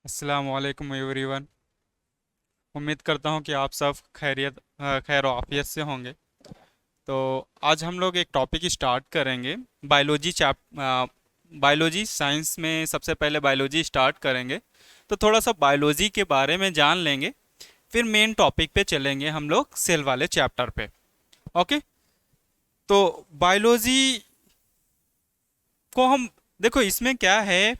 अस्सलाम वालेकुम एवरीवन। उम्मीद करता हूँ कि आप सब खैर आफियत से होंगे। तो आज हम लोग एक टॉपिक स्टार्ट करेंगे। बायोलॉजी चैप बायोलॉजी साइंस में सबसे पहले बायोलॉजी स्टार्ट करेंगे। तो थोड़ा सा बायोलॉजी के बारे में जान लेंगे, फिर मेन टॉपिक पे चलेंगे हम लोग सेल वाले चैप्टर पे। ओके। तो बायोलॉजी को हम देखो, इसमें क्या है,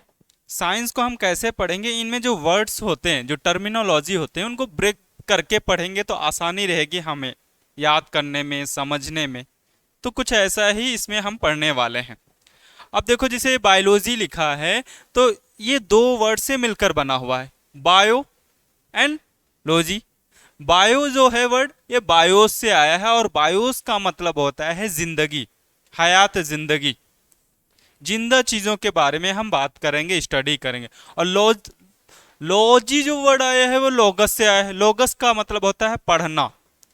साइंस को हम कैसे पढ़ेंगे, इनमें जो वर्ड्स होते हैं, जो टर्मिनोलॉजी होते हैं, उनको ब्रेक करके पढ़ेंगे तो आसानी रहेगी हमें याद करने में, समझने में। तो कुछ ऐसा ही इसमें हम पढ़ने वाले हैं। अब देखो, जिसे बायोलॉजी लिखा है तो ये दो वर्ड से मिलकर बना हुआ है, बायो एंड लॉजी। बायो जो है वर्ड, ये बायोस से आया है और बायोस का मतलब होता है जिंदगी, हयात, जिंदगी, जिंदा चीजों के बारे में हम बात करेंगे, स्टडी करेंगे। और लॉजी जो वर्ड आया है वो लोगस से आया है। लोगस का मतलब होता है पढ़ना,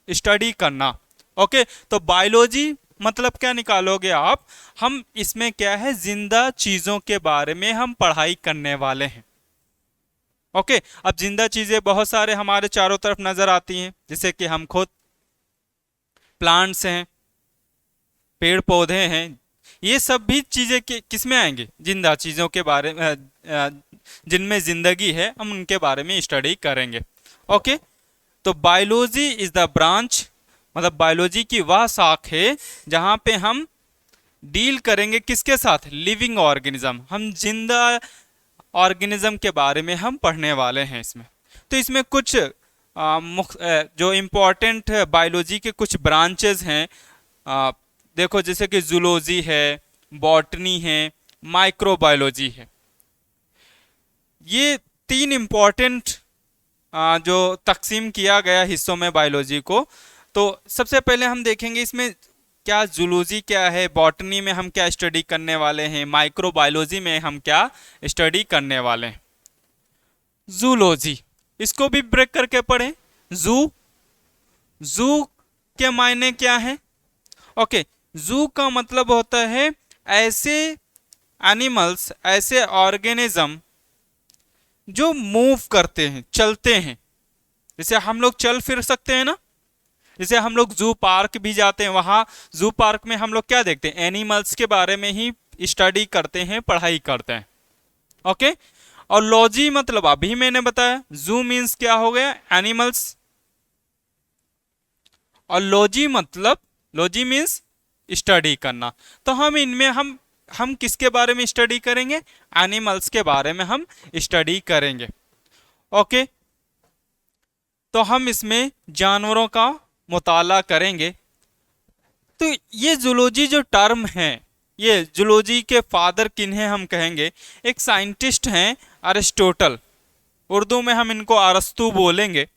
स्टडी करना। ओके। तो बायोलॉजी मतलब क्या निकालोगे आप, हम इसमें क्या है, जिंदा चीजों के बारे में हम पढ़ाई करने वाले हैं। ओके। अब जिंदा चीजें बहुत सारे हमारे चारों तरफ नजर आती हैं, जैसे कि हम खुद, प्लांट्स हैं, पेड़ पौधे हैं। ये सब भी चीजें किस में आएंगे, जिंदा चीजों के बारे में, जिनमें जिंदगी है, हम उनके बारे में स्टडी करेंगे। ओके। तो बायोलॉजी इज द ब्रांच, मतलब बायोलॉजी की वह शाख है जहां पे हम डील करेंगे किसके साथ, लिविंग ऑर्गेनिज्म। हम जिंदा ऑर्गेनिज्म के बारे में हम पढ़ने वाले हैं इसमें। तो इसमें कुछ जो इम्पोर्टेंट बायोलॉजी के कुछ ब्रांचेस हैं, देखो, जैसे कि जूलॉजी है, बॉटनी है, माइक्रोबायोलॉजी है। ये तीन इम्पोर्टेंट जो तकसीम किया गया हिस्सों में बायोलॉजी को। तो सबसे पहले हम देखेंगे इसमें क्या जूलॉजी क्या है, बॉटनी में हम क्या स्टडी करने वाले हैं, माइक्रोबायोलॉजी में हम क्या स्टडी करने वाले हैं। जूलॉजी, इसको भी ब्रेक करके पढ़ें। जू, जू के मायने क्या है। ओके। जू का मतलब होता है ऐसे एनिमल्स, ऐसे ऑर्गेनिज्म जो मूव करते हैं, चलते हैं। जैसे हम लोग चल फिर सकते हैं ना, जैसे हम लोग जू पार्क भी जाते हैं, वहां जू पार्क में हम लोग क्या देखते हैं, एनिमल्स के बारे में ही स्टडी करते हैं, पढ़ाई करते हैं। ओके। और लॉजी मतलब अभी मैंने बताया, जू मीन्स क्या हो गया, एनिमल्स, और लॉजी मतलब, लॉजी मीन्स स्टडी करना। तो हम इनमें हम किसके बारे में स्टडी करेंगे, एनिमल्स के बारे में हम स्टडी करेंगे। ओके। तो हम इसमें जानवरों का मुताला करेंगे। तो ये जूलॉजी जो टर्म है, ये जूलॉजी के फादर किन्हें हम कहेंगे, एक साइंटिस्ट हैं अरिस्टोटल, उर्दू में हम इनको अरस्तु बोलेंगे।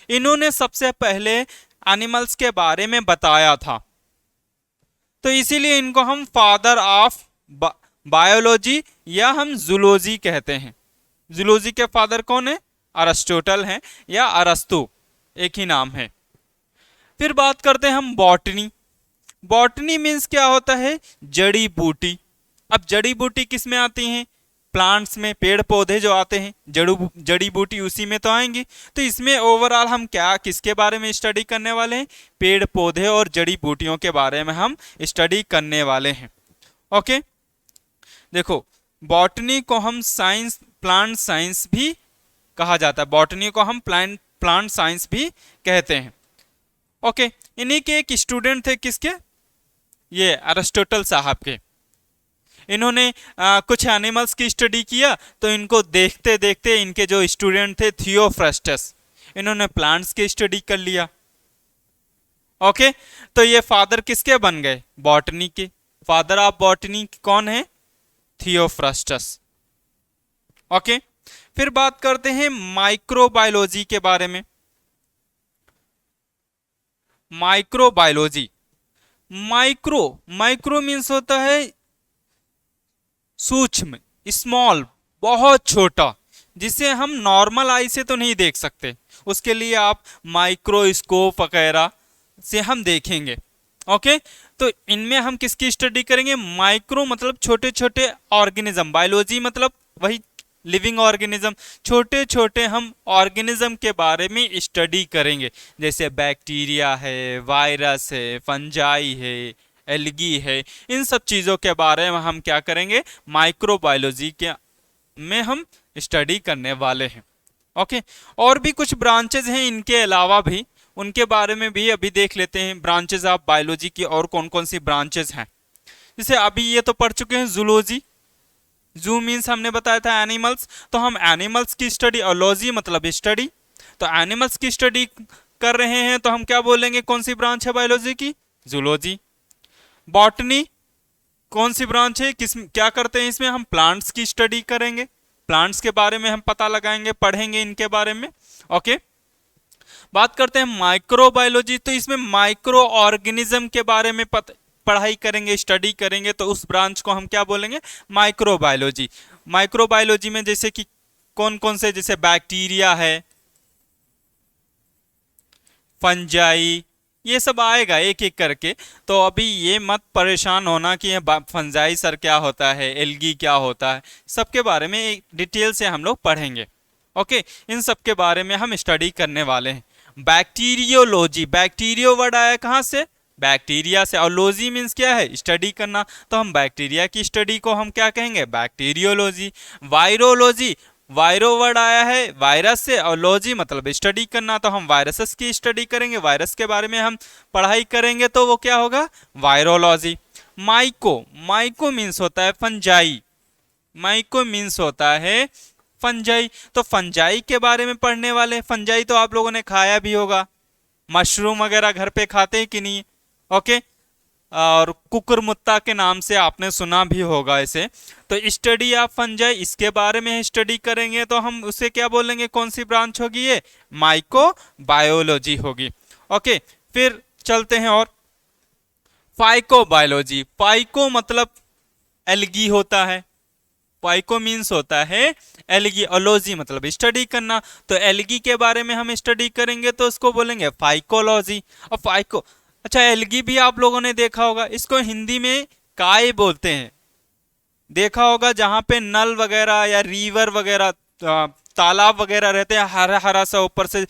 इन्होंने सबसे पहले एनिमल्स के बारे में बताया था, तो इसीलिए इनको हम फादर ऑफ बायोलॉजी या हम जूलॉजी कहते हैं। जूलॉजी के फादर कौन है, अरिस्टोटल हैं या अरस्तु, एक ही नाम है। फिर बात करते हैं हम बॉटनी। बॉटनी मीन्स क्या होता है, जड़ी बूटी। अब जड़ी बूटी किस में आती हैं, प्लांट्स में, पेड़ पौधे जो आते हैं, जड़ी बूटी उसी में तो आएंगी। तो इसमें ओवरऑल हम क्या किसके बारे में स्टडी करने वाले हैं, पेड़ पौधे और जड़ी बूटियों के बारे में हम स्टडी करने वाले हैं। ओके। देखो, बॉटनी को हम साइंस, प्लांट साइंस भी कहा जाता है, बॉटनी को हम प्लांट साइंस भी कहते हैं। ओके। इन्हीं के एक स्टूडेंट थे, किसके, ये अरिस्टोटल साहब के। इन्होंने कुछ एनिमल्स की स्टडी किया, तो इनको देखते देखते इनके जो स्टूडेंट थे थियोफ्रस्टस, इन्होंने प्लांट्स की स्टडी कर लिया। ओके। तो ये फादर किसके बन गए, बॉटनी के। फादर ऑफ बॉटनी कौन है, थियोफ्रस्टस। ओके। फिर बात करते हैं माइक्रोबायोलॉजी के बारे में। माइक्रोबायोलॉजी, माइक्रो, माइक्रो मीन्स होता है सूक्ष्म, स्मॉल, बहुत छोटा, जिसे हम नॉर्मल आई से तो नहीं देख सकते, उसके लिए आप माइक्रोस्कोप वगैरह से हम देखेंगे। ओके। तो इनमें हम किसकी स्टडी करेंगे, माइक्रो मतलब छोटे छोटे ऑर्गेनिज्म, बायोलॉजी मतलब वही लिविंग ऑर्गेनिज्म, छोटे छोटे हम ऑर्गेनिज्म के बारे में स्टडी करेंगे, जैसे बैक्टीरिया है, वायरस है, फंजाई है, एल्गी है। इन सब चीज़ों के बारे में हम क्या करेंगे, माइक्रोबायोलॉजी के में हम स्टडी करने वाले हैं। ओके, और भी कुछ ब्रांचेज हैं इनके अलावा भी, उनके बारे में भी अभी देख लेते हैं। ब्रांचेज ऑफ बायोलॉजी की और कौन कौन सी ब्रांचेज हैं, जैसे अभी ये तो पढ़ चुके हैं जूलॉजी। जू मीन्स हमने बताया था एनिमल्स, तो हम एनिमल्स की स्टडी, और लॉजी मतलब स्टडी, तो एनिमल्स की स्टडी कर रहे हैं तो हम क्या बोलेंगे, कौन सी ब्रांच है बायोलॉजी की, जूलॉजी। बॉटनी कौन सी ब्रांच है, किस क्या करते हैं इसमें, हम प्लांट्स की स्टडी करेंगे, प्लांट्स के बारे में हम पता लगाएंगे, पढ़ेंगे इनके बारे में। ओके, बात करते हैं माइक्रोबायोलॉजी, तो इसमें माइक्रो ऑर्गेनिज्म के बारे में पढ़ाई करेंगे, स्टडी करेंगे, तो उस ब्रांच को हम क्या बोलेंगे, माइक्रोबायोलॉजी। माइक्रोबायोलॉजी में जैसे कि कौन कौन से, जैसे बैक्टीरिया है, फंजाई, ये सब आएगा एक एक करके। तो अभी ये मत परेशान होना कि ये फंजाई सर क्या होता है, एल्गी क्या होता है, सबके बारे में एक डिटेल से हम लोग पढ़ेंगे। ओके, इन सब के बारे में हम स्टडी करने वाले हैं। बैक्टीरियोलॉजी, बैक्टीरियो वर्ड आया कहाँ से, बैक्टीरिया से, और लॉजी मीन्स क्या है, स्टडी करना, तो हम बैक्टीरिया की स्टडी को हम क्या कहेंगे, बैक्टीरियोलॉजी। वायरोलॉजी, वायरो वर्ड आया है वायरस से, और लॉजी मतलब स्टडी करना, तो हम वायरसेस की स्टडी करेंगे, वायरस के बारे में हम पढ़ाई करेंगे, तो वो क्या होगा, वायरोलॉजी। माइको, माइको मीन्स होता है फंजाई, माइको मीन्स होता है फंजाई, तो फंजाई के बारे में पढ़ने वाले। फंजाई तो आप लोगों ने खाया भी होगा, मशरूम वगैरह घर पे खाते हैं कि नहीं। ओके, और कुकुरमुत्ता के नाम से आपने सुना भी होगा इसे। तो स्टडी ऑफ फंजाई, इसके बारे में स्टडी करेंगे, तो हम उसे क्या बोलेंगे, कौन सी ब्रांच होगी, ये माइकोबायोलॉजी होगी। ओके, फिर चलते हैं और फाइकोबायोलॉजी। फाइको मतलब एल्गी होता है, फाइको मीन्स होता है एल्गी, ओलॉजी मतलब स्टडी करना, तो एल्गी के बारे में हम स्टडी करेंगे तो उसको बोलेंगे फाइकोलॉजी। और फाइको, अच्छा एल्गी भी आप लोगों ने देखा होगा, इसको हिंदी में काय बोलते हैं, देखा होगा जहां पे नल वगैरह या रिवर वगैरह, तालाब वगैरह रहते हैं, हरा हरा सा ऊपर से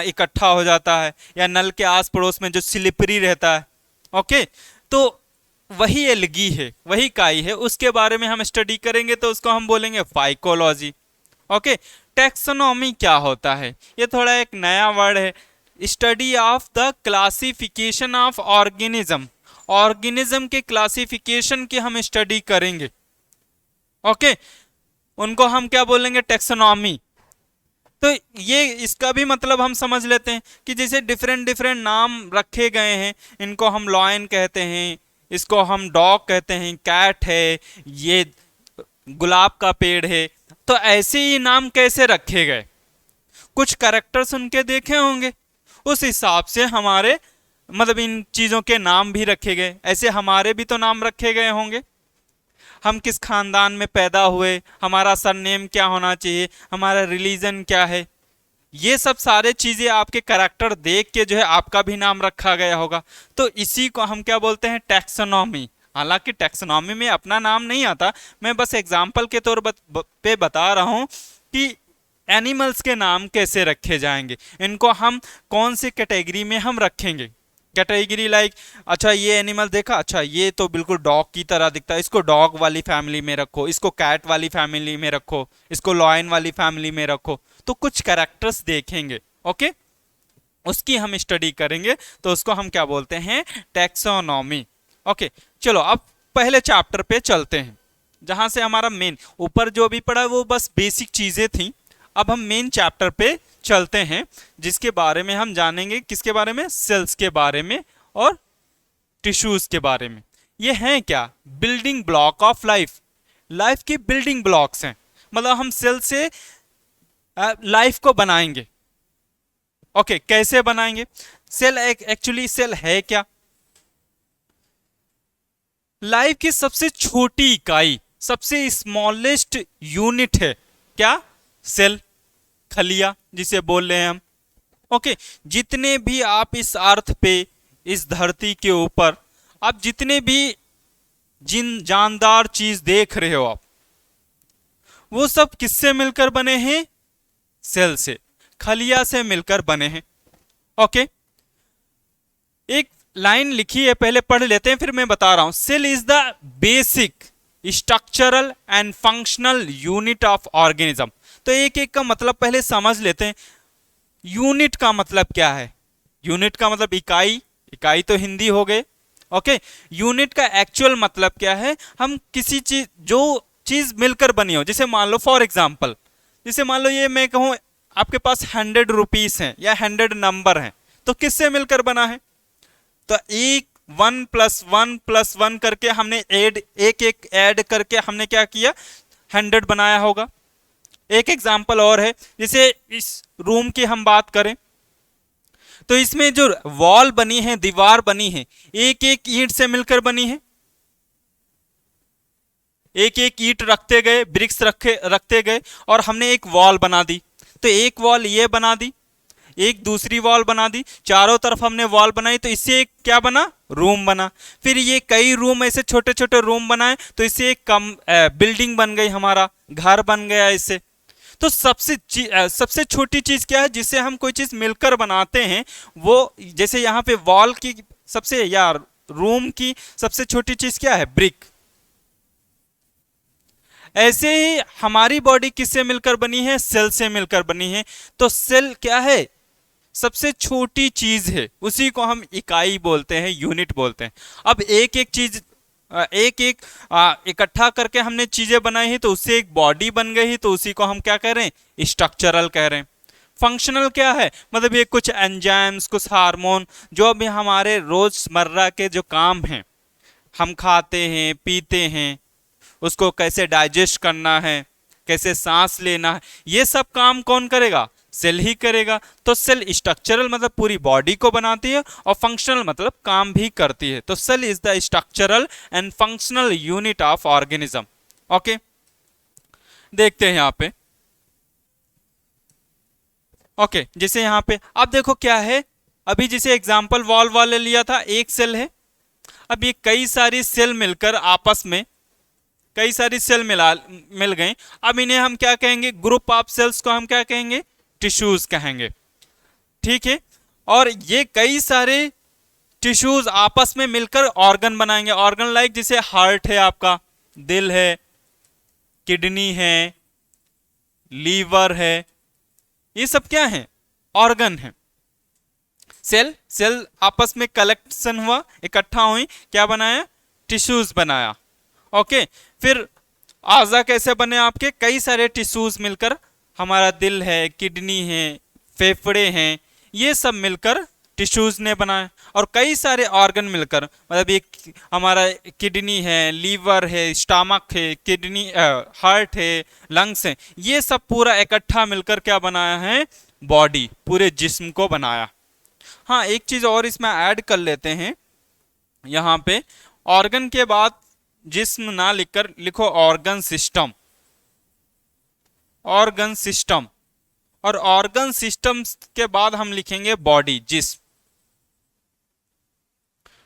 इकट्ठा हो जाता है, या नल के आस पड़ोस में जो स्लिपरी रहता है। ओके, तो वही एल्गी है, वही काई है, उसके बारे में हम स्टडी करेंगे, तो उसको हम बोलेंगे फाइकोलॉजी। ओके, टैक्सोनॉमी क्या होता है, ये थोड़ा एक नया वर्ड है। Study of the classification of organism, organism के क्लासिफिकेशन की हम स्टडी करेंगे। ओके, उनको हम क्या बोलेंगे, टैक्सोनॉमी। तो ये इसका भी मतलब हम समझ लेते हैं कि जैसे डिफरेंट डिफरेंट नाम रखे गए हैं, इनको हम लॉयन कहते हैं, इसको हम डॉग कहते हैं, कैट है, ये गुलाब का पेड़ है, तो ऐसे ही नाम कैसे रखे गए, कुछ कैरेक्टर्स उनके देखे होंगे, उस हिसाब से हमारे मतलब इन चीज़ों के नाम भी रखे गए। ऐसे हमारे भी तो नाम रखे गए होंगे, हम किस खानदान में पैदा हुए, हमारा सरनेम क्या होना चाहिए, हमारा रिलीजन क्या है, ये सब सारे चीज़ें आपके कैरेक्टर देख के जो है आपका भी नाम रखा गया होगा। तो इसी को हम क्या बोलते हैं, टैक्सोनॉमी। हालांकि टैक्सोनॉमी में अपना नाम नहीं आता, मैं बस एग्जाम्पल के तौर पे बता रहा हूँ कि एनिमल्स के नाम कैसे रखे जाएंगे, इनको हम कौन सी कैटेगरी में हम रखेंगे। कैटेगरी लाइक, अच्छा ये एनिमल देखा, अच्छा ये तो बिल्कुल डॉग की तरह दिखता है, इसको डॉग वाली फैमिली में रखो, इसको कैट वाली फैमिली में रखो, इसको लॉयन वाली फैमिली में रखो, तो कुछ कैरेक्टर्स देखेंगे। ओके, उसकी हम स्टडी करेंगे, तो उसको हम क्या बोलते हैं, टैक्सोनॉमी। ओके, चलो अब पहले चैप्टर पे चलते हैं, जहां से हमारा मेन, ऊपर जो भी पढ़ा वो बस बेसिक चीजें थी। अब हम मेन चैप्टर पे चलते हैं, जिसके बारे में हम जानेंगे, किसके बारे में, सेल्स के बारे में और टिश्यूज के बारे में। ये हैं क्या, building block of life, life की बिल्डिंग ब्लॉक्स हैं, मतलब हम सेल से लाइफ को बनाएंगे। ओके, कैसे बनाएंगे, सेल एक्चुअली सेल है क्या, लाइफ की सबसे छोटी इकाई, सबसे स्मॉलेस्ट यूनिट है क्या, सेल, खलिया जिसे बोल रहे हैं हम। ओके, जितने भी आप इस अर्थ पे, इस धरती के ऊपर आप जितने भी जानदार चीज देख रहे हो आप, वो सब किससे मिलकर बने हैं? सेल से, खलिया से मिलकर बने हैं। ओके, एक लाइन लिखी है, पहले पढ़ लेते हैं फिर मैं बता रहा हूं। Cell is the basic structural and functional unit of organism. तो एक एक का मतलब पहले समझ लेते हैं। यूनिट का मतलब क्या है? यूनिट का मतलब इकाई, इकाई तो हिंदी हो गए। ओके, यूनिट का एक्चुअल मतलब क्या है? हम किसी चीज, जो चीज मिलकर बनी हो, जैसे मान लो फॉर एग्जाम्पल, जैसे मान लो ये मैं कहूं आपके पास 100 रुपीस हैं या 100 नंबर हैं, तो किससे मिलकर बना है? तो एक 1+1+1 करके हमने ऐड, एक एक ऐड करके हमने क्या किया? 100 बनाया होगा। एक एग्जाम्पल और है, जैसे इस रूम की हम बात करें, तो इसमें जो वॉल बनी है, दीवार बनी है, एक एक ईंट से मिलकर बनी है। एक एक ईंट रखते गए, ब्रिक्स रखते गए और हमने एक वॉल बना दी। तो एक वॉल ये बना दी, एक दूसरी वॉल बना दी, चारों तरफ हमने वॉल बनाई, तो इससे एक क्या बना? रूम बना। फिर ये कई रूम, ऐसे छोटे छोटे रूम बनाए, तो इससे एक बिल्डिंग बन गई, हमारा घर बन गया इससे। तो सबसे छोटी चीज क्या है जिससे हम कोई चीज मिलकर बनाते हैं? वो जैसे यहाँ पे वॉल की सबसे, या रूम की सबसे छोटी चीज क्या है? ब्रिक। ऐसे ही हमारी बॉडी किससे मिलकर बनी है? सेल से मिलकर बनी है। तो सेल क्या है? सबसे छोटी चीज है, उसी को हम इकाई बोलते हैं, यूनिट बोलते हैं। अब एक एक चीज, एक एक इकट्ठा करके हमने चीजें बनाई है, तो उससे एक बॉडी बन गई, तो उसी को हम क्या कह रहे हैं? स्ट्रक्चरल कह रहे हैं। फंक्शनल क्या है? मतलब ये कुछ एंजाइम्स, कुछ हार्मोन, जो अभी हमारे रोजमर्रा के जो काम हैं, हम खाते हैं, पीते हैं, उसको कैसे डाइजेस्ट करना है, कैसे सांस लेना है, ये सब काम कौन करेगा? सेल ही करेगा। तो सेल स्ट्रक्चरल मतलब पूरी बॉडी को बनाती है, और फंक्शनल मतलब काम भी करती है। तो cell is the structural and functional unit of organism. Okay, देखते हैं यहां पे। ओके, जैसे यहां पे अब देखो क्या है, अभी जैसे एग्जांपल वॉल वाले लिया था, एक सेल है। अब ये कई सारी सेल मिलकर आपस में, कई सारी सेल मिल गई। अब इन्हें हम क्या कहेंगे? ग्रुप ऑफ सेल्स को हम क्या कहेंगे? टिश्यूज कहेंगे। ठीक है, और ये कई सारे टिश्यूज आपस में मिलकर ऑर्गन बनाएंगे। ऑर्गन लाइक जैसे हार्ट है आपका, दिल है, किडनी है, लीवर है, ये सब क्या है? ऑर्गन है। सेल आपस में कलेक्शन हुआ, इकट्ठा हुई, क्या बनाया? टिश्यूज बनाया। ओके, फिर आज़ा कैसे बने आपके? कई सारे टिश्यूज मिलकर, हमारा दिल है, किडनी है, फेफड़े हैं, ये सब मिलकर टिश्यूज ने बनाए। और कई सारे ऑर्गन मिलकर, मतलब एक हमारा किडनी है, लीवर है, स्टमक है, किडनी, हार्ट है, लंग्स है, ये सब पूरा इकट्ठा मिलकर क्या बनाया है? बॉडी, पूरे जिस्म को बनाया। हाँ, एक चीज और इसमें ऐड कर लेते हैं यहाँ पे, ऑर्गन के बाद जिस्म ना लिखकर लिखो ऑर्गन सिस्टम। ऑर्गन सिस्टम, और ऑर्गन सिस्टम के बाद हम लिखेंगे बॉडी, जिस्म,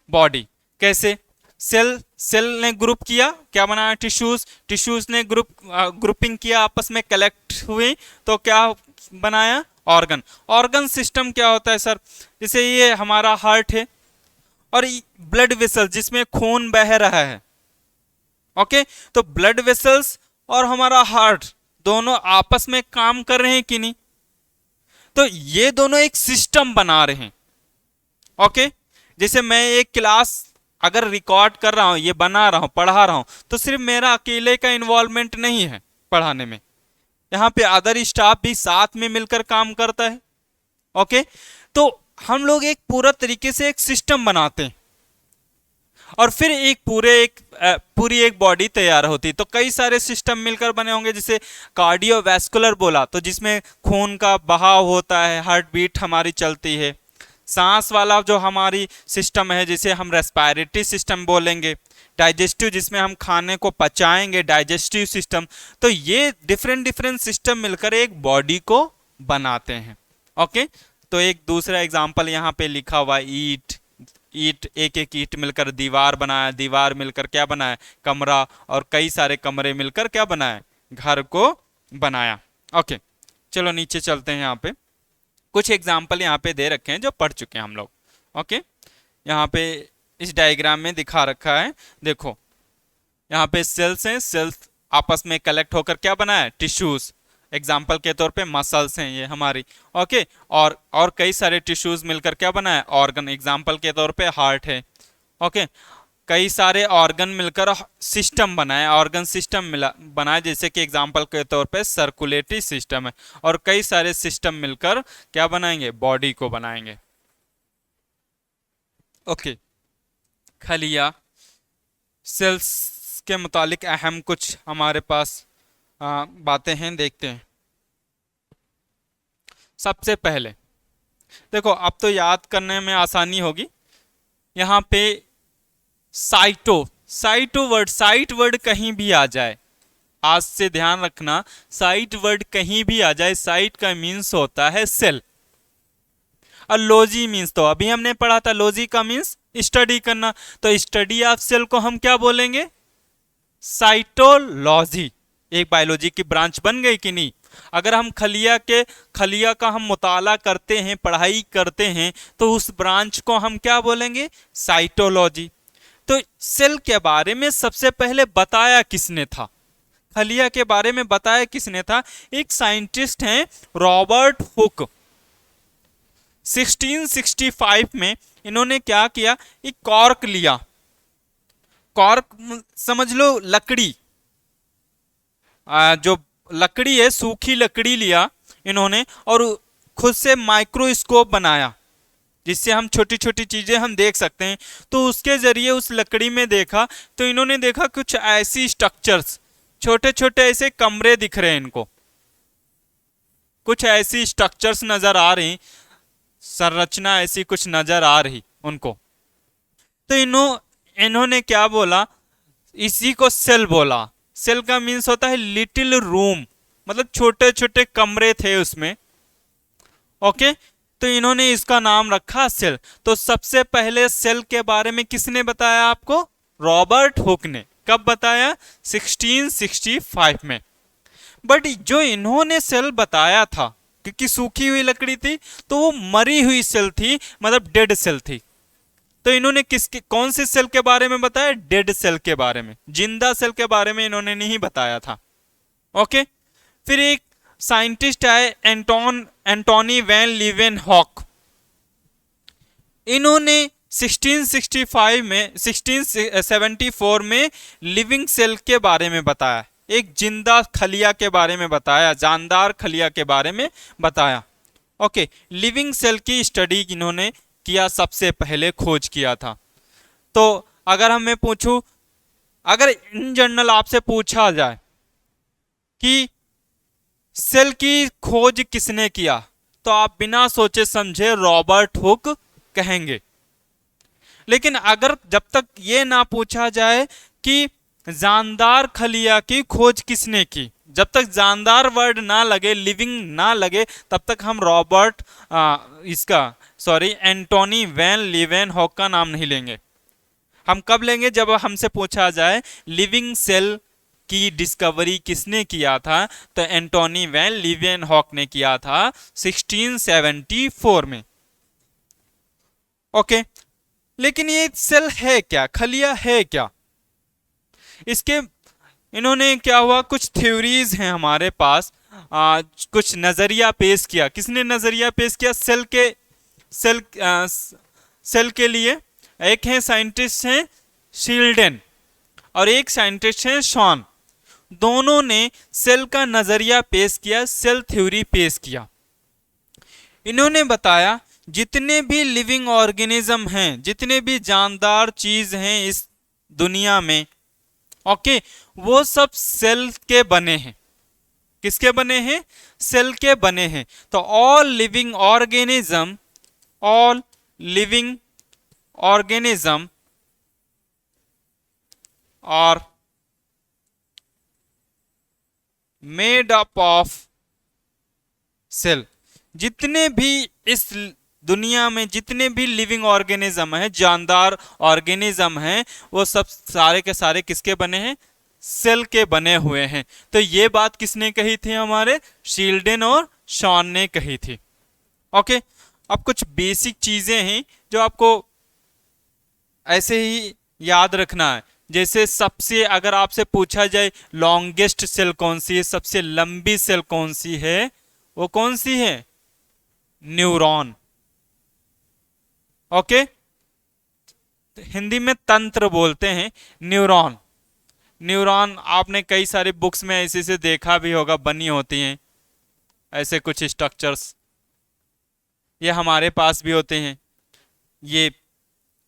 बॉडी। कैसे? सेल ने ग्रुप किया, क्या बनाया? टिश्यूज। टिश्यूज ने ग्रुपिंग किया, आपस में कलेक्ट हुए, तो क्या बनाया? ऑर्गन। ऑर्गन सिस्टम क्या होता है सर? जैसे ये हमारा हार्ट है, और ब्लड वेसल जिसमें खून बह रहा है। ओके, तो ब्लड वेसल्स और हमारा हार्ट दोनों आपस में काम कर रहे हैं कि नहीं? तो ये दोनों एक सिस्टम बना रहे हैं। ओके, जैसे मैं एक क्लास अगर रिकॉर्ड कर रहा हूं, ये बना रहा हूं, पढ़ा रहा हूं, तो सिर्फ मेरा अकेले का इन्वॉल्वमेंट नहीं है पढ़ाने में, यहां पे अदर स्टाफ भी साथ में मिलकर काम करता है। ओके, तो हम लोग एक पूरा तरीके से एक सिस्टम बनाते हैं, और फिर पूरी एक बॉडी तैयार होती। तो कई सारे सिस्टम मिलकर बने होंगे, जैसे कार्डियोवैस्कुलर बोला तो जिसमें खून का बहाव होता है, हार्ट बीट हमारी चलती है। सांस वाला जो हमारी सिस्टम है, जिसे हम रेस्पिरेटरी सिस्टम बोलेंगे। डाइजेस्टिव, जिसमें हम खाने को पचाएंगे, डाइजेस्टिव सिस्टम। तो ये डिफरेंट सिस्टम मिलकर एक बॉडी को बनाते हैं। ओके, तो एक दूसरा एग्जाम्पल यहाँ पे लिखा हुआ, ईट। एक एक ईंट मिलकर दीवार बनाया, दीवार मिलकर क्या बनाया? कमरा, और कई सारे कमरे मिलकर क्या बनाए? घर को बनाया। ओके, चलो नीचे चलते हैं। यहाँ पे कुछ एग्जाम्पल यहाँ पे दे रखे हैं जो पढ़ चुके हैं हम लोग। ओके, यहाँ पे इस डायग्राम में दिखा रखा है, देखो यहाँ पे सेल्स हैं, सेल्स आपस में कलेक्ट होकर क्या बनाया, टिश्यूज। एग्जाम्पल के तौर पे मसल्स हैं ये हमारी। ओके, और कई सारे टिश्यूज मिलकर क्या बनाया, ऑर्गन। एग्जाम्पल के तौर पे हार्ट है। ओके, कई सारे ऑर्गन मिलकर सिस्टम बनाए, ऑर्गन सिस्टम मिला बनाए, जैसे कि एग्जाम्पल के तौर पे सर्कुलेटरी सिस्टम है। और कई सारे सिस्टम मिलकर क्या बनाएंगे, बॉडी को बनाएंगे। ओके, खलिया सेल्स के मुतालिक अहम कुछ हमारे पास बातें हैं, देखते हैं। सबसे पहले देखो, अब तो याद करने में आसानी होगी। यहाँ पे साइटो वर्ड कहीं भी आ जाए, आज से ध्यान रखना, साइट वर्ड कहीं भी आ जाए, साइट का मीन्स होता है सेल। और लॉजी मीन्स तो अभी हमने पढ़ा था, लॉजी का मीन्स स्टडी करना। तो स्टडी ऑफ सेल को हम क्या बोलेंगे, साइटोलॉजी। एक बायोलॉजी की ब्रांच बन गई कि नहीं। अगर हम खलिया का हम मुताला करते हैं, पढ़ाई करते हैं, तो उस ब्रांच को हम क्या बोलेंगे, साइटोलॉजी। तो सेल के बारे में सबसे पहले बताया किसने था, खलिया के बारे में बताया किसने था, एक साइंटिस्ट हैं रॉबर्ट हुक। 1665 में इन्होंने क्या किया, एक कॉर्क लिया। कॉर्क समझ लो लकड़ी, जो लकड़ी है, सूखी लकड़ी लिया इन्होंने, और खुद से माइक्रोस्कोप बनाया जिससे हम छोटी छोटी चीजें हम देख सकते हैं। तो उसके जरिए उस लकड़ी में देखा, तो इन्होंने देखा कुछ ऐसी स्ट्रक्चर्स, छोटे छोटे ऐसे कमरे दिख रहे हैं इनको, कुछ ऐसी स्ट्रक्चर्स नजर आ रही, संरचना ऐसी कुछ नजर आ रही उनको। तो इन्होंने क्या बोला, इसी को सेल बोला। सेल का मीन्स होता है लिटिल रूम, मतलब छोटे छोटे कमरे थे उसमें। ओके, तो इन्होंने इसका नाम रखा सेल। तो सबसे पहले सेल के बारे में किसने बताया आपको, रॉबर्ट हुक ने। कब बताया, 1665 में। बट जो इन्होंने सेल बताया था, क्योंकि सूखी हुई लकड़ी थी तो वो मरी हुई सेल थी, मतलब डेड सेल थी। तो इन्होंने कौन से सेल के बारे में बताया, डेड सेल के बारे में, जिंदा सेल के बारे में इन्होंने नहीं बताया था। ओके, फिर एक साइंटिस्ट आए एंटोनी वैन लीवेनहॉक। इन्होंने 1674 में लिविंग सेल के बारे में बताया, एक जिंदा खलिया के बारे में बताया, जानदार खलिया के बारे में बताया। ओके, लिविंग सेल की स्टडी इन्होंने किया, सबसे पहले खोज किया था। तो अगर हमें पूछूं, अगर इन जनरल आपसे पूछा जाए कि सेल की खोज किसने किया, तो आप बिना सोचे समझे रॉबर्ट हुक कहेंगे। लेकिन अगर जब तक ये ना पूछा जाए कि जानदार खलिया की खोज किसने की, जब तक जानदार वर्ड ना लगे, लिविंग ना लगे, तब तक हम एंटोनी वैन लीवेनहॉक का नाम नहीं लेंगे। हम कब लेंगे, जब हमसे पूछा जाए लिविंग सेल की डिस्कवरी किसने किया था, तो एंटोनी वैन लीवेनहॉक ने किया था 1674 में। ओके, लेकिन ये सेल है क्या, खलिया है क्या, इसके इन्होंने क्या हुआ, कुछ थ्योरीज हैं हमारे पास, कुछ नजरिया पेश किया। किसने नजरिया पेश किया, सेल के लिए? एक है साइंटिस्ट हैं शील्डन और एक साइंटिस्ट हैं शॉन। दोनों ने सेल का नजरिया पेश किया, सेल थ्योरी पेश किया। इन्होंने बताया जितने भी लिविंग ऑर्गेनिज्म हैं, जितने भी जानदार चीज हैं इस दुनिया में, ओके, वो सब सेल के बने हैं। किसके बने हैं, सेल के बने हैं। तो all living organism are made up of cell. जितने भी इस दुनिया में जितने भी लिविंग ऑर्गेनिज्म है, जानदार ऑर्गेनिज्म हैं, वो सब सारे के सारे किसके बने हैं, सेल के बने हुए हैं। तो ये बात किसने कही थी? हमारे शील्डन और शॉन ने कही थी। ओके, अब कुछ बेसिक चीजें हैं जो आपको ऐसे ही याद रखना है। जैसे सबसे अगर आपसे पूछा जाए लॉन्गेस्ट सेल कौन सी है, सबसे लंबी सेल कौन सी है, वो कौन सी है? न्यूरॉन। ओके, हिंदी में तंत्र बोलते हैं न्यूरॉन। न्यूरॉन आपने कई सारी बुक्स में ऐसे से देखा भी होगा, बनी होती हैं ऐसे कुछ स्ट्रक्चर्स। ये हमारे पास भी होते हैं। ये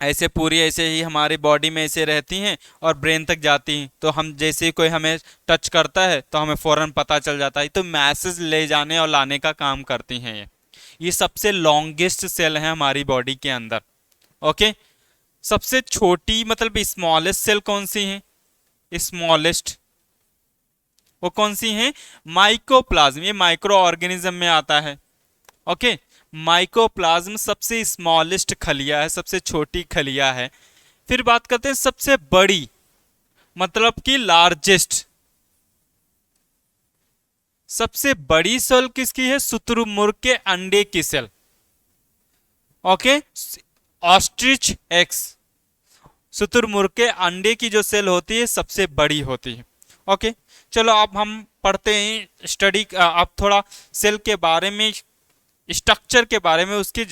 ऐसे पूरी ऐसे ही हमारी बॉडी में ऐसे रहती हैं और ब्रेन तक जाती हैं। तो हम जैसे ही कोई हमें टच करता है तो हमें फौरन पता चल जाता है। तो मैसेज ले जाने और लाने का काम करती हैं ये सबसे लॉन्गेस्ट सेल है हमारी बॉडी के अंदर। ओके, सबसे छोटी मतलब स्मॉलेस्ट सेल कौन सी है? स्मॉलेस्ट वो कौन सी है? माइकोप्लाज्म। ये माइक्रो ऑर्गेनिज्म में आता है। ओके, माइकोप्लाज्म सबसे स्मॉलेस्ट खलिया है, सबसे छोटी खलिया है। फिर बात करते हैं सबसे बड़ी, मतलब कि लार्जेस्ट। सबसे बड़ी सेल किसकी है? शुतुरमुर्ग के अंडे की सेल। ओके, ऑस्ट्रिच एग्स, शुतुरमुर्ग के अंडे की जो सेल होती है सबसे बड़ी होती है। ओके, चलो अब हम पढ़ते हैं स्टडी। अब थोड़ा सेल के बारे में, स्ट्रक्चर के बारे में उसकी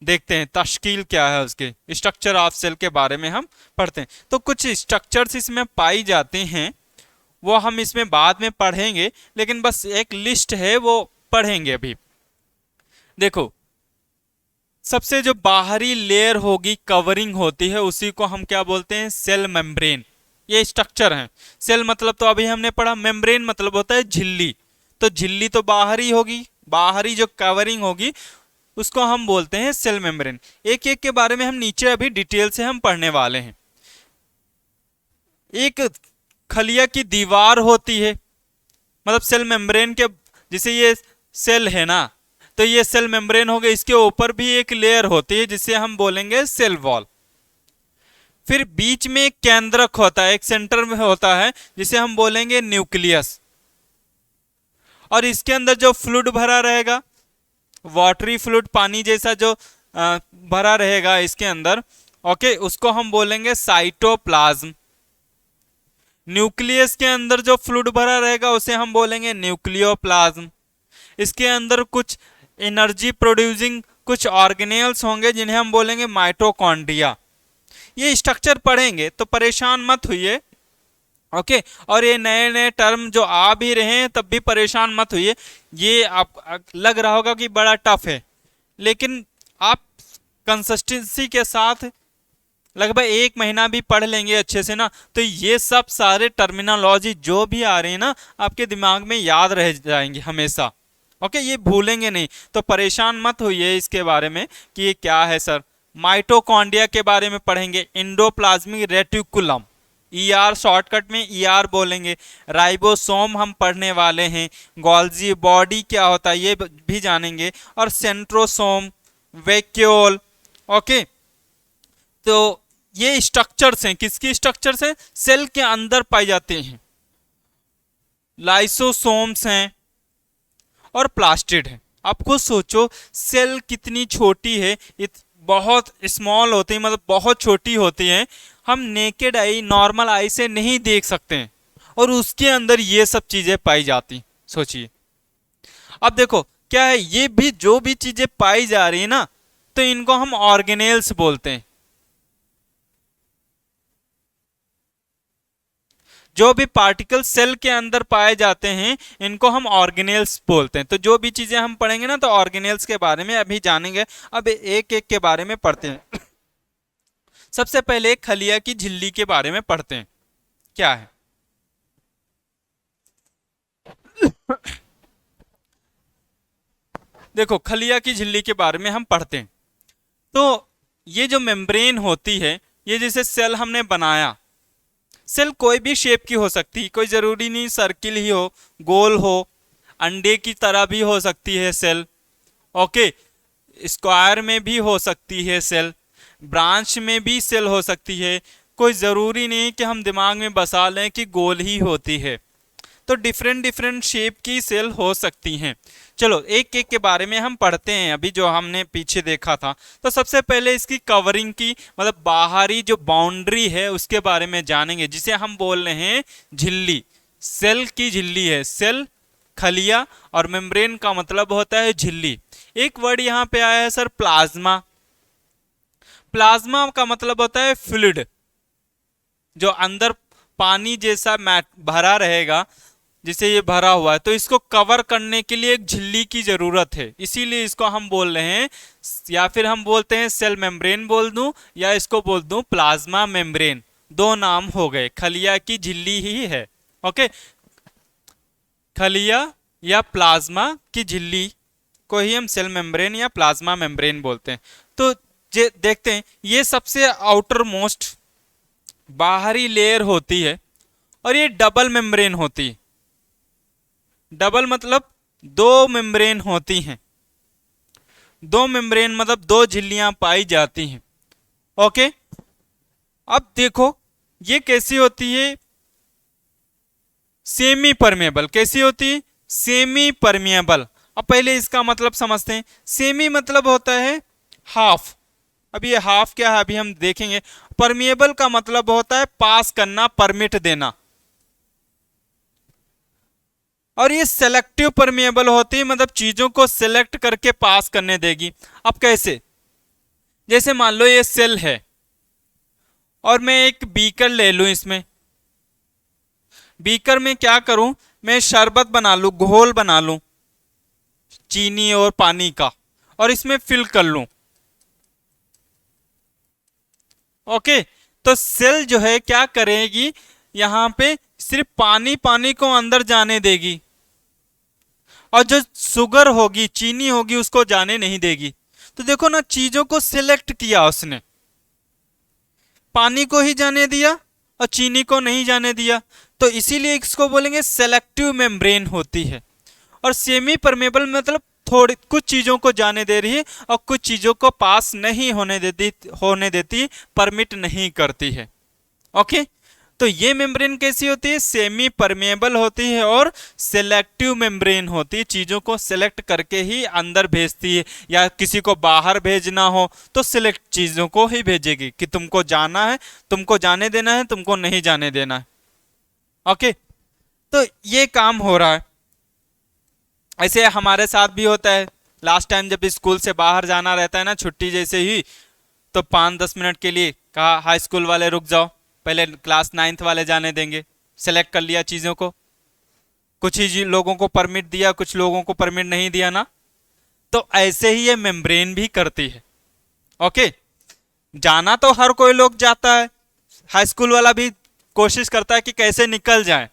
देखते हैं, तश्कील क्या है उसके, स्ट्रक्चर ऑफ सेल के बारे में हम पढ़ते हैं। तो कुछ स्ट्रक्चर्स इसमें पाई जाते हैं, वो हम इसमें बाद में पढ़ेंगे, लेकिन बस एक लिस्ट है वो पढ़ेंगे अभी। देखो, सबसे जो बाहरी लेयर होगी, कवरिंग होती है, उसी को हम क्या बोलते हैं? Cell membrane. ये स्ट्रक्चर है। सेल मतलब तो अभी हमने पढ़ा, मेम्ब्रेन मतलब होता है झिल्ली। तो झिल्ली तो बाहरी होगी, बाहरी जो कवरिंग होगी उसको हम बोलते हैं सेल मेम्ब्रेन। एक एक के बारे में हम नीचे अभी डिटेल से हम पढ़ने वाले हैं। एक खलिया की दीवार होती है, मतलब सेल मेम्ब्रेन के, जैसे ये सेल है ना, तो ये सेल मेम्ब्रेन हो गया, इसके ऊपर भी एक लेयर होती है जिसे हम बोलेंगे सेल वॉल। फिर बीच में एक केंद्रक होता है, एक सेंटर में होता है जिसे हम बोलेंगे न्यूक्लियस। और इसके अंदर जो फ्लूइड भरा रहेगा, वाटरी फ्लूइड, पानी जैसा जो भरा रहेगा इसके अंदर, ओके, उसको हम बोलेंगे साइटोप्लाज्म। न्यूक्लियस के अंदर जो फ्लूइड भरा रहेगा उसे हम बोलेंगे न्यूक्लियोप्लाज्म। इसके अंदर कुछ एनर्जी प्रोड्यूसिंग कुछ ऑर्गेनेल्स होंगे जिन्हें हम बोलेंगे माइटोकॉन्ड्रिया। ये स्ट्रक्चर पढ़ेंगे तो परेशान मत होइए। ओके, और ये नए नए टर्म जो आ भी रहे हैं तब भी परेशान मत होइए। ये आप लग रहा होगा कि बड़ा टफ है, लेकिन आप कंसिस्टेंसी के साथ लगभग 1 महीना भी पढ़ लेंगे अच्छे से ना, तो ये सब सारे टर्मिनोलॉजी जो भी आ रहे हैं ना आपके दिमाग में याद रह जाएंगे हमेशा। ओके, ये भूलेंगे नहीं। तो परेशान मत होइए इसके बारे में कि ये क्या है सर। माइटोकॉन्ड्रिया के बारे में पढ़ेंगे, एंडोप्लाज्मिक रेटिकुलम, ईआर शॉर्टकट में ईआर बोलेंगे। राइबोसोम हम पढ़ने वाले हैं। गोल्जी बॉडी क्या होता है ये भी जानेंगे। और सेंट्रोसोम, वैक्यूल। ओके, तो ये स्ट्रक्चर्स हैं, किसकी स्ट्रक्चर्स हैं? सेल के अंदर पाए जाते हैं। लाइसोसोम्स हैं और प्लास्टिड है। आप खुद सोचो सेल कितनी छोटी है, बहुत स्मॉल होती है, मतलब बहुत छोटी होती है। हम नेकेड आई, नॉर्मल आई से नहीं देख सकते हैं, और उसके अंदर ये सब चीजें पाई जाती। सोचिए, अब देखो क्या है, ये भी जो भी चीजें पाई जा रही है ना, तो इनको हम ऑर्गेनेल्स बोलते हैं। जो भी पार्टिकल सेल के अंदर पाए जाते हैं इनको हम ऑर्गेनेल्स बोलते हैं। तो जो भी चीजें हम पढ़ेंगे ना, तो ऑर्गेनेल्स के बारे में अभी जानेंगे। अब एक एक के बारे में पढ़ते हैं। सबसे पहले खलिया की झिल्ली के बारे में पढ़ते हैं, क्या है। देखो, खलिया की झिल्ली के बारे में हम पढ़ते हैं। तो ये जो मेम्ब्रेन होती है, ये जैसे सेल हमने बनाया, सेल कोई भी शेप की हो सकती है, कोई जरूरी नहीं सर्किल ही हो, गोल हो, अंडे की तरह भी हो सकती है सेल। ओके, स्क्वायर में भी हो सकती है सेल, ब्रांच में भी सेल हो सकती है, कोई ज़रूरी नहीं कि हम दिमाग में बसा लें कि गोल ही होती है, तो डिफरेंट डिफरेंट शेप की सेल हो सकती हैं। चलो एक एक के बारे में हम पढ़ते हैं अभी जो हमने पीछे देखा था। तो सबसे पहले इसकी कवरिंग की मतलब बाहरी जो बाउंड्री है उसके बारे में जानेंगे, जिसे हम बोल रहे हैं झिल्ली। सेल की झिल्ली है, सेल खलिया, और मेम्ब्रेन का मतलब होता है झिल्ली। एक वर्ड यहाँ पे आया है सर प्लाज्मा। प्लाज्मा का मतलब होता है फ्लूइड, जो अंदर पानी जैसा भरा रहेगा, जिसे ये भरा हुआ है, तो इसको कवर करने के लिए एक झिल्ली की जरूरत है, इसीलिए इसको हम बोल रहे हैं, या फिर हम बोलते हैं सेल मेम्ब्रेन बोल दूं या इसको बोल दूं प्लाज्मा मेम्ब्रेन, दो नाम हो गए, खलिया की झिल्ली ही है। ओके, खलिया या प्लाज्मा की झिल्ली को ही हम सेल मेम्ब्रेन या प्लाज्मा मेम्ब्रेन बोलते हैं। तो देखते हैं, ये सबसे आउटर मोस्ट बाहरी लेयर होती है, और ये डबल मेम्ब्रेन होती है। डबल मतलब दो मेम्ब्रेन होती हैं, दो मेम्ब्रेन मतलब दो झिल्लियां पाई जाती हैं। ओके, अब देखो ये कैसी होती है, सेमी परमेबल। कैसी होती है? Semi permeable. अब पहले इसका मतलब समझते हैं। सेमी मतलब होता है हाफ। अब ये हाफ क्या है अभी हम देखेंगे। परमेबल का मतलब होता है पास करना, परमिट देना, और ये सेलेक्टिव परमेबल होती है, मतलब चीजों को सिलेक्ट करके पास करने देगी। अब कैसे? जैसे मान लो ये सेल है और मैं एक बीकर ले लूं, इसमें बीकर में क्या करूं, मैं शरबत बना लूं, घोल बना लूं चीनी और पानी का, और इसमें फिल कर लूं। ओके, तो सेल जो है क्या करेगी, यहां पे सिर्फ पानी पानी को अंदर जाने देगी, और जो शुगर होगी, चीनी होगी, उसको जाने नहीं देगी। तो देखो ना, चीजों को सिलेक्ट किया उसने, पानी को ही जाने दिया और चीनी को नहीं जाने दिया, तो इसीलिए इसको बोलेंगे सेलेक्टिव मेम्ब्रेन होती है। और सेमी परमेबल मतलब थोड़ी कुछ चीजों को जाने दे रही है और कुछ चीजों को पास नहीं होने देती, परमिट नहीं करती है। ओके, तो ये मेम्ब्रेन कैसी होती है? सेमी परमेबल होती है और सेलेक्टिव मेम्ब्रेन होती है, चीजों को सिलेक्ट करके ही अंदर भेजती है, या किसी को बाहर भेजना हो तो सिलेक्ट चीजों को ही भेजेगी कि तुमको जाना है, तुमको जाने देना है, तुमको नहीं जाने देना है। ओके, तो ये काम हो रहा है। ऐसे हमारे साथ भी होता है। लास्ट टाइम जब स्कूल से बाहर जाना रहता है ना, छुट्टी जैसे ही, तो 5-10 मिनट के लिए कहा हाई स्कूल वाले रुक जाओ, पहले क्लास 9th वाले जाने देंगे। सेलेक्ट कर लिया चीजों को, कुछ ही लोगों को परमिट दिया, कुछ लोगों को परमिट नहीं दिया ना। तो ऐसे ही ये मेम्ब्रेन भी करती है। ओके, जाना तो हर कोई लोग जाता है, हाई स्कूल वाला भी कोशिश करता है कि कैसे निकल जाए,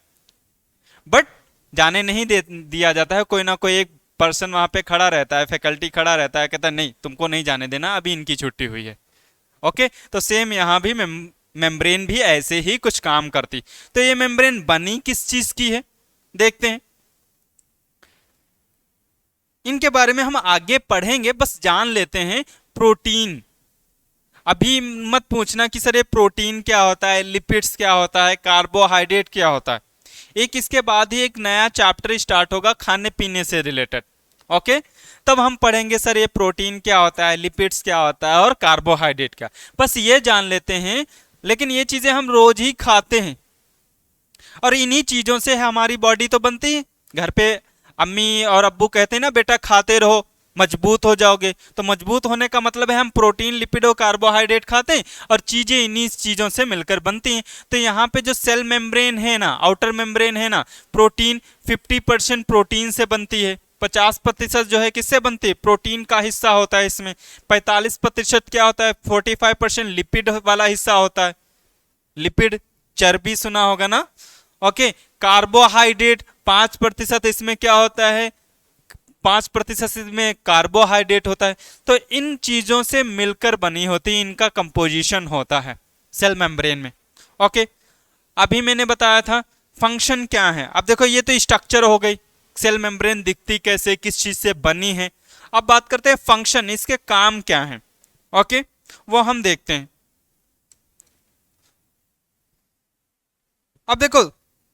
बट जाने नहीं दिया जाता है। कोई ना कोई एक पर्सन वहां पे खड़ा रहता है, फैकल्टी खड़ा रहता है, कहता है नहीं तुमको नहीं जाने देना, अभी इनकी छुट्टी हुई है। ओके, तो सेम यहाँ भी मेम्ब्रेन भी ऐसे ही कुछ काम करती। तो ये मेम्ब्रेन बनी किस चीज की है, देखते हैं। इनके बारे में हम आगे पढ़ेंगे, बस जान लेते हैं। प्रोटीन, अभी मत पूछना कि सर ये प्रोटीन क्या होता है, लिपिड्स क्या होता है, कार्बोहाइड्रेट क्या होता है। एक इसके बाद ही एक नया चैप्टर स्टार्ट होगा खाने पीने से रिलेटेड। ओके, तब हम पढ़ेंगे सर ये प्रोटीन क्या होता है, लिपिड्स क्या होता है और कार्बोहाइड्रेट क्या। बस ये जान लेते हैं, लेकिन ये चीजें हम रोज ही खाते हैं, और इन्हीं चीजों से हमारी बॉडी तो बनती है। घर पे अम्मी और अब्बू कहते हैं ना, बेटा खाते रहो मजबूत हो जाओगे। तो मजबूत होने का मतलब है हम प्रोटीन, लिपिड और कार्बोहाइड्रेट खाते हैं, और चीजें इन्हीं चीजों से मिलकर बनती हैं। तो यहाँ पे जो सेल मेम्ब्रेन है ना, आउटर मेम्ब्रेन है ना, प्रोटीन 50% प्रोटीन से बनती है, 50% जो है किससे बनती है, प्रोटीन का हिस्सा होता है इसमें। 45% क्या होता है, 45% लिपिड वाला हिस्सा होता है। लिपिड चर्बी सुना होगा ना। ओके, कार्बोहाइड्रेट 5% इसमें क्या होता है, 5% में कार्बोहाइड्रेट होता है। तो इन चीजों से मिलकर बनी होती है, इनका कंपोजिशन होता है सेल मेम्ब्रेन में। ओके, अभी मैंने बताया था फंक्शन क्या है। अब देखो ये तो स्ट्रक्चर हो गई, सेल मेम्ब्रेन दिखती कैसे, किस चीज से बनी है। अब बात करते हैं फंक्शन, इसके काम क्या है। ओके, वो हम देखते हैं। अब देखो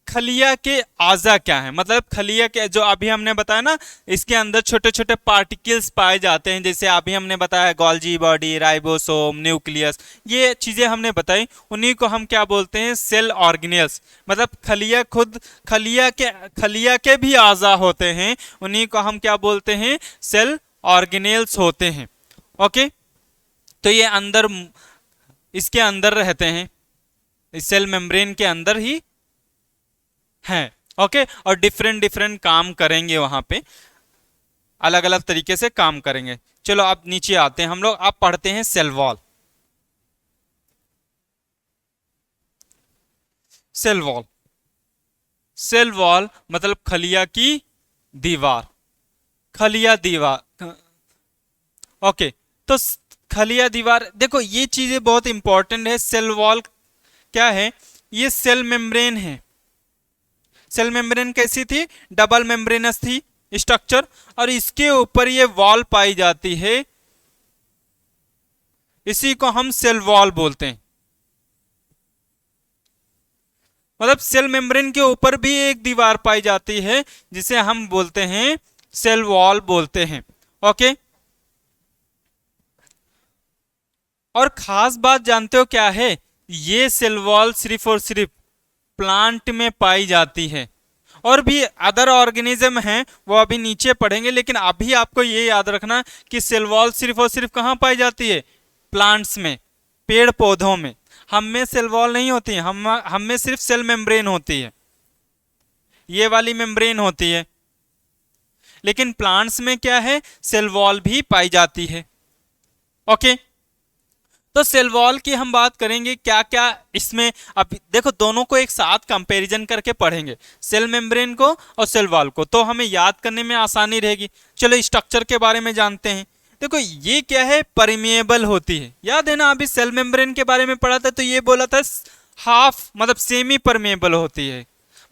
खलिया के आजा क्या है, मतलब खलिया के जो अभी हमने बताया ना, इसके अंदर छोटे छोटे पार्टिकल्स पाए जाते हैं, जैसे अभी हमने बताया गोल्जी बॉडी, राइबोसोम, न्यूक्लियस, ये चीजें हमने बताई, उन्हीं को हम क्या बोलते हैं, सेल ऑर्गेनेल्स। मतलब खलिया खुद खलिया के भी आजा होते हैं, उन्हीं को हम क्या बोलते हैं, सेल ऑर्गेनेल्स होते हैं। ओके, तो ये अंदर इसके अंदर रहते हैं, इस सेल मेम्ब्रेन के अंदर ही हैं। ओके, और डिफरेंट डिफरेंट काम करेंगे, वहां पे अलग अलग तरीके से काम करेंगे। चलो अब नीचे आते हैं हम लोग, अब पढ़ते हैं cell wall. Cell wall, cell wall मतलब खलिया की दीवार, खलिया दीवार। ओके, तो खलिया दीवार, देखो ये चीजें बहुत इंपॉर्टेंट है। सेल वॉल क्या है, ये सेल मेम्ब्रेन है। सेल मेम्ब्रेन कैसी थी, डबल मेम्ब्रेनस थी स्ट्रक्चर, और इसके ऊपर ये वॉल पाई जाती है, इसी को हम सेल वॉल बोलते हैं। मतलब सेल मेम्ब्रेन के ऊपर भी एक दीवार पाई जाती है, जिसे हम बोलते हैं सेल वॉल बोलते हैं। ओके, और खास बात जानते हो क्या है, ये सेल वॉल सिर्फ और सिर्फ प्लांट में पाई जाती है, और भी अदर ऑर्गेनिज्म हैं वो अभी नीचे पढ़ेंगे, लेकिन अभी आपको ये याद रखना कि सेल वॉल सिर्फ और सिर्फ कहाँ पाई जाती है, प्लांट्स में, पेड़ पौधों में। हम में सेल वॉल नहीं होती है, हम में सिर्फ सेल मेम्ब्रेन होती है, ये वाली मेम्ब्रेन होती है, लेकिन प्लांट्स में क्या है, सेल वॉल भी पाई जाती है। ओके, तो सेल वॉल की हम बात करेंगे क्या क्या इसमें। अब देखो दोनों को एक साथ कंपैरिजन करके पढ़ेंगे, सेल मेम्ब्रेन को और सेल वॉल को, तो हमें याद करने में आसानी रहेगी। चलो स्ट्रक्चर के बारे में जानते हैं। देखो ये क्या है, परमिएबल होती है। याद है ना, अभी सेल मेम्ब्रेन के बारे में पढ़ा था, तो ये बोला था हाफ मतलब सेमी परमिएबल होती है।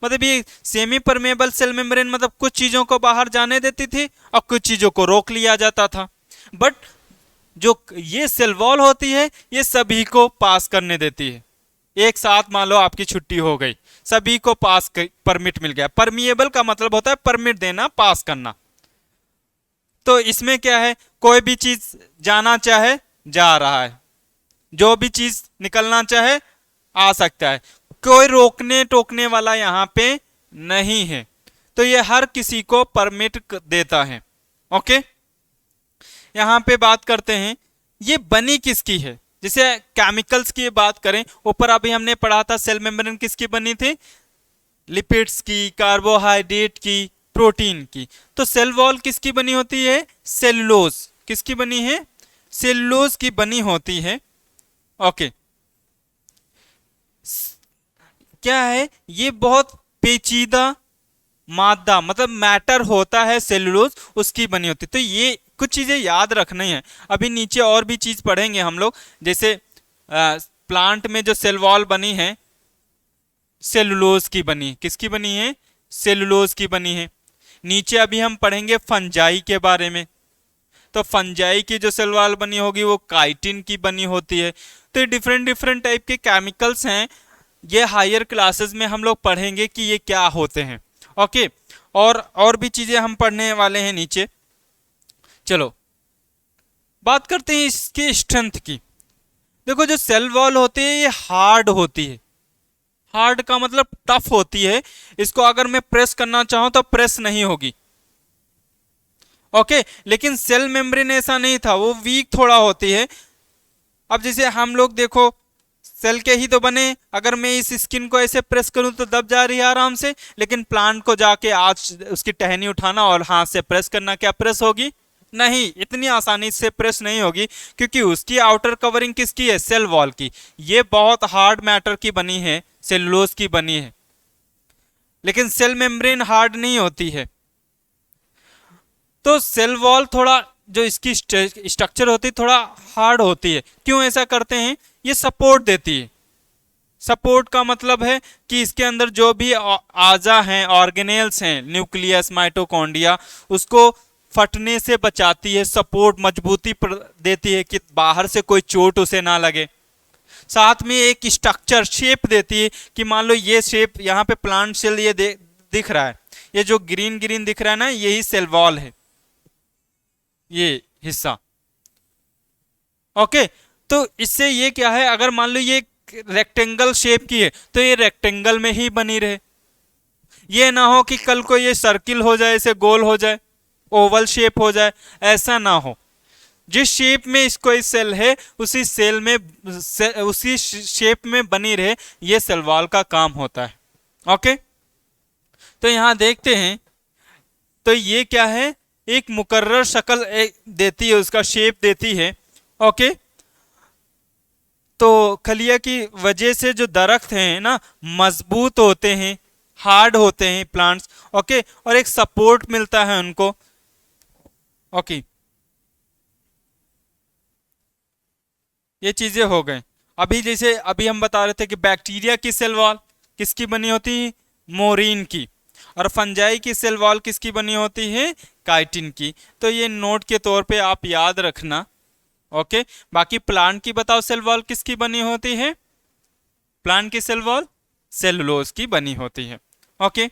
मतलब ये सेमी परमेबल सेल मेम्ब्रेन मतलब कुछ चीजों को बाहर जाने देती थी और कुछ चीजों को रोक लिया जाता था। बट जो ये सेल वॉल होती है, ये सभी को पास करने देती है। एक साथ मान लो आपकी छुट्टी हो गई, सभी को पास परमिट मिल गया। परमिएबल का मतलब होता है परमिट देना, पास करना। तो इसमें क्या है, कोई भी चीज जाना चाहे जा रहा है, जो भी चीज निकलना चाहे आ सकता है, कोई रोकने टोकने वाला यहां पे नहीं है। तो ये हर किसी को परमिट देता है। ओके, यहां पे बात करते हैं ये बनी किसकी है। जैसे केमिकल्स की बात करें, ऊपर अभी हमने पढ़ा था सेल मेम्ब्रेन किसकी बनी थी, लिपिड्स की, कार्बोहाइड्रेट की, प्रोटीन की। तो सेल वॉल किसकी बनी होती है, सेलुलोज किसकी बनी है, सेलुलोज की बनी होती है। ओके, क्या है, ये बहुत पेचीदा मादा मतलब मैटर होता है सेलुलोज, उसकी बनी होती। तो ये कुछ चीजें याद रखनी है। अभी नीचे और भी चीज पढ़ेंगे हम लोग, जैसे प्लांट में जो सेल वॉल बनी है, सेलुलोज की बनी, किसकी बनी है, सेलुलोज की बनी है। नीचे अभी हम पढ़ेंगे फंजाई के बारे में, तो फंजाई की जो सेल वॉल बनी होगी वो काइटिन की बनी होती है। तो डिफरेंट डिफरेंट टाइप के केमिकल्स हैं, ये हायर क्लासेस में हम लोग पढ़ेंगे कि ये क्या होते हैं। ओके, और भी चीजें हम पढ़ने वाले हैं नीचे। चलो बात करते हैं इसके स्ट्रेंथ की। देखो जो सेल वॉल होती है ये हार्ड होती है, हार्ड का मतलब टफ होती है। इसको अगर मैं प्रेस करना चाहूं तो प्रेस नहीं होगी। ओके, लेकिन सेल मेम्ब्रेन ऐसा नहीं था, वो वीक थोड़ा होती है। अब जैसे हम लोग देखो सेल के ही तो बने, अगर मैं इस स्किन को ऐसे प्रेस करूं तो दब जा रही है आराम से, लेकिन प्लांट को जाके आज उसकी टहनी उठाना और हाथ से प्रेस करना, क्या प्रेस होगी, नहीं, इतनी आसानी से प्रेस नहीं होगी, क्योंकि उसकी आउटर कवरिंग किसकी है, सेल वॉल की। ये बहुत हार्ड मैटर की बनी है, सेलुलोज की बनी है। लेकिन सेल मेम्ब्रेन हार्ड नहीं होती है। तो सेल वॉल थोड़ा जो इसकी स्ट्रक्चर होती है थोड़ा हार्ड होती है। क्यों ऐसा करते हैं, ये सपोर्ट देती है। सपोर्ट का मतलब है कि इसके अंदर जो भी आजा हैं, ऑर्गेनेल्स हैं, न्यूक्लियस, माइटोकॉन्ड्रिया, उसको फटने से बचाती है, सपोर्ट मजबूती देती है कि बाहर से कोई चोट उसे ना लगे। साथ में एक स्ट्रक्चर शेप देती है कि मान लो ये शेप यहाँ पे प्लांट सेल ये दिख रहा है, ये जो ग्रीन ग्रीन दिख रहा है ना, यही सेल वॉल है, ये हिस्सा। ओके, तो इससे ये क्या है, अगर मान लो ये रेक्टेंगल शेप की है तो ये रेक्टेंगल में ही बनी रहे, ये ना हो कि कल को ये सर्किल हो जाए, ऐसे गोल हो जाए, ओवल शेप हो जाए, ऐसा ना हो। जिस शेप में इसको इस सेल है उसी सेल में उसी शेप में बनी रहे, ये सेल वॉल का काम होता है। ओके, तो यहां देखते हैं, तो ये क्या है, एक मुकर्रर शक्ल देती है, उसका शेप देती है। ओके, तो खलिया की वजह से जो दरख्त हैं ना मजबूत होते हैं, हार्ड होते हैं प्लांट्स। ओके, और एक सपोर्ट मिलता है उनको। ओके, ये चीजें हो गए। अभी जैसे अभी हम बता रहे थे कि बैक्टीरिया की सेल वॉल किसकी बनी होती है, मोरिन की, और फंजाई की सेल वॉल किसकी बनी होती है, काइटिन की। तो ये नोट के तौर पे आप याद रखना। ओके, बाकी प्लांट की बताओ सेल वॉल किसकी बनी होती है, प्लांट की सेल वॉल सेलुलोज की बनी होती है। ओके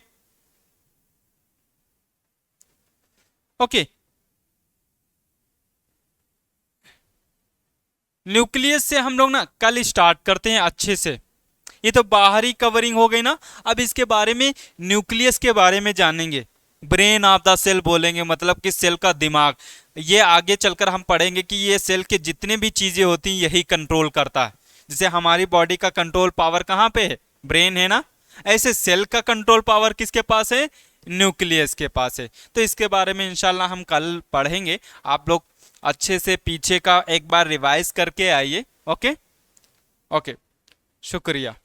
ओके, न्यूक्लियस से हम लोग ना कल स्टार्ट करते हैं अच्छे से। ये तो बाहरी कवरिंग हो गई ना, अब इसके बारे में न्यूक्लियस के बारे में जानेंगे। ब्रेन ऑफ द सेल बोलेंगे, मतलब कि सेल का दिमाग। ये आगे चलकर हम पढ़ेंगे कि ये सेल के जितने भी चीजें होती हैं यही कंट्रोल करता है। जैसे हमारी बॉडी का कंट्रोल पावर कहाँ पे है, ब्रेन है ना, ऐसे सेल का कंट्रोल पावर किसके पास है, न्यूक्लियस के पास है। तो इसके बारे में इंशाल्लाह हम कल पढ़ेंगे। आप लोग अच्छे से पीछे का एक बार रिवाइज करके आइए। ओके ओके, शुक्रिया।